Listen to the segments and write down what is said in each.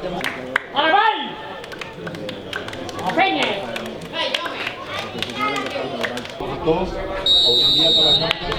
vai! Feina! Dos, auxiliar de la marca.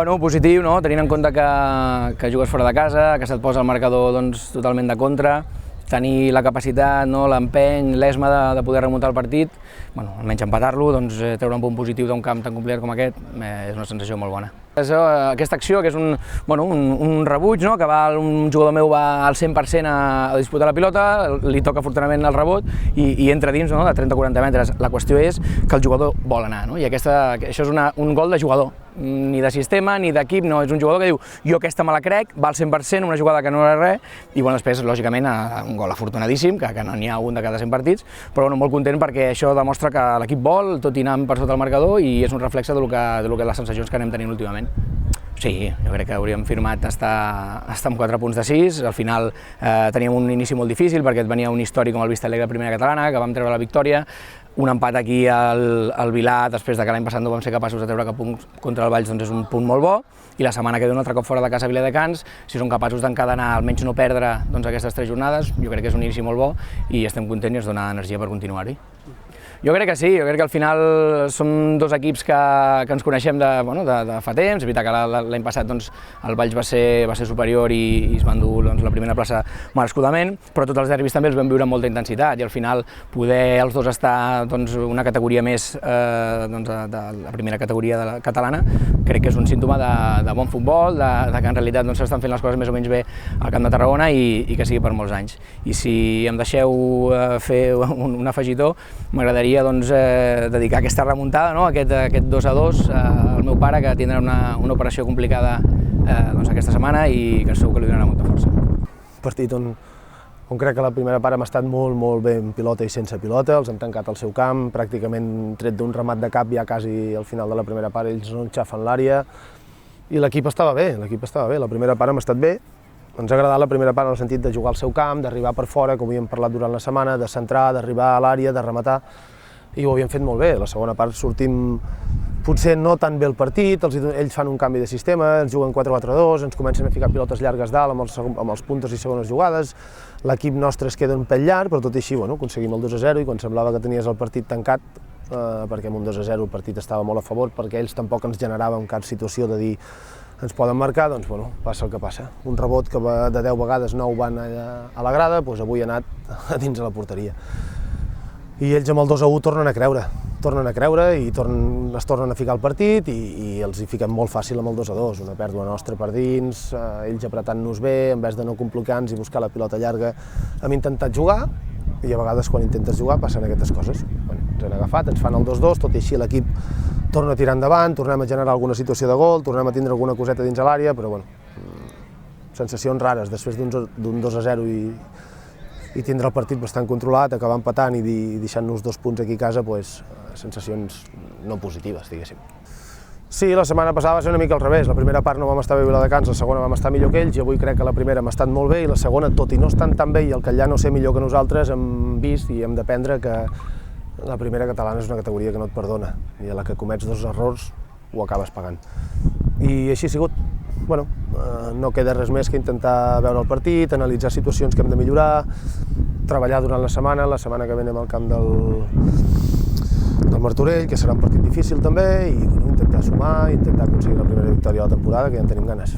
Bueno, positiu, no? Tenint en compte que jugues fora de casa, que se't posa el marcador doncs, totalment de contra, tenir la capacitat, no, l'empeny, l'esma de poder remuntar el partit, bueno, almenys empatar-lo, doncs, treure un punt positiu d'un camp tan complicat com aquest és una sensació molt bona. Aquesta acció, que és un rebuig, no? Que un jugador meu va al 100% a disputar la pilota, li toca afortunadament el rebot i entra dins, no? De 30-40 metres. La qüestió és que el jugador vol anar, no? I això és un gol de jugador, ni de sistema ni d'equip, no, és un jugador que diu jo aquesta me la crec, va al 100%, una jugada que no era res, i bueno, després, lògicament, un gol afortunadíssim, que no n'hi ha un de cada 100 partits, però bueno, molt content perquè això demostra que l'equip vol, tot i anant per sota el marcador, i és un reflexe de les sensacions que anem tenint últimament. Sí, jo crec que hauríem firmat estar amb 4 punts de 6, al final teníem un inici molt difícil perquè et venia un històric com el Vista Alegre Primera Catalana, que vam treure la victòria, un empat aquí al Vilar, després que l'any passat no vam ser capaços de treure cap punt contra el Valls, doncs és un punt molt bo, i la setmana que ve un altre cop fora de casa a Viladecans, si som capaços d'encadenar, almenys no perdre aquestes 3 jornades, jo crec que és un inici molt bo i estem contents i ens dona energia per continuar-hi. Jo crec que sí, jo crec que al final som dos equips que ens coneixem de fa temps. És veritat que l'any passat el Valls va ser superior i es va endur la primera plaça merescudament, però tots els derbis també els vam viure amb molta intensitat i al final poder els dos estar una categoria més de la primera categoria catalana crec que és un símptoma de bon futbol, que en realitat s'estan fent les coses més o menys bé al Camp de Tarragona i que sigui per molts anys. I si em deixeu fer un afegitó, m'agradaria dedicar aquesta remuntada, aquest 2-2 al meu pare, que tindrà una operació complicada aquesta setmana i que segur que li donarà molta força. Partit on crec que la primera part hem estat molt bé amb pilota i sense pilota, els hem tancat al seu camp, pràcticament tret d'un remat de cap ja quasi al final de la primera part ells no enxafen l'àrea i l'equip estava bé, la primera part hem estat bé. Ens ha agradat la primera part en el sentit de jugar al seu camp, d'arribar per fora, com havíem parlat durant la setmana, de centrar, d'arribar a l'àrea, de rematar, i ho havíem fet molt bé. La segona part sortim potser no tan bé el partit, ells fan un canvi de sistema, ens juguen 4-4-2, ens comencen a ficar pilotes llargues dalt amb els puntes i segones jugades, l'equip nostre es queda un pèl llarg, però tot i així aconseguim el 2-0 i quan semblava que tenies el partit tancat, perquè amb un 2-0 el partit estava molt a favor, perquè ells tampoc ens generaven cap situació de dir ens poden marcar, doncs passa el que passa. Un rebot que de 10 vegades 9 van a la grada, avui ha anat a dins de la porteria. I ells amb el 2-1 tornen a creure i es tornen a ficar al partit i els hi fiquem molt fàcil amb el 2-2, una pèrdua nostra per dins, ells apretant-nos bé, en vez de no complicar-nos i buscar la pilota llarga, hem intentat jugar i a vegades quan intentes jugar passen aquestes coses. Ens han agafat, ens fan el 2-2, tot i així l'equip torna a tirar endavant, tornem a generar alguna situació de gol, tornem a tindre alguna coseta dins a l'àrea, però sensacions rares, després d'un 2-0 i tindre el partit bastant controlat, acabar empatant i deixant-nos 2 punts aquí a casa, sensacions no positives, diguéssim. Sí, la setmana passada va ser una mica al revés, la primera part no vam estar bé a Viladecans, la segona vam estar millor que ells i avui crec que la primera hem estat molt bé i la segona, tot i no estan tan bé i el Catllà no ser millor que nosaltres, hem vist i hem d'aprendre que la primera catalana és una categoria que no et perdona i a la que comets 2 errors ho acabes pagant. I així ha sigut. No queda res més que intentar veure el partit, analitzar situacions que hem de millorar, treballar durant la setmana que ve anem al camp del Martorell, que serà un partit difícil també, i intentar sumar i intentar aconseguir la primera victòria de la temporada, que ja en tenim ganes.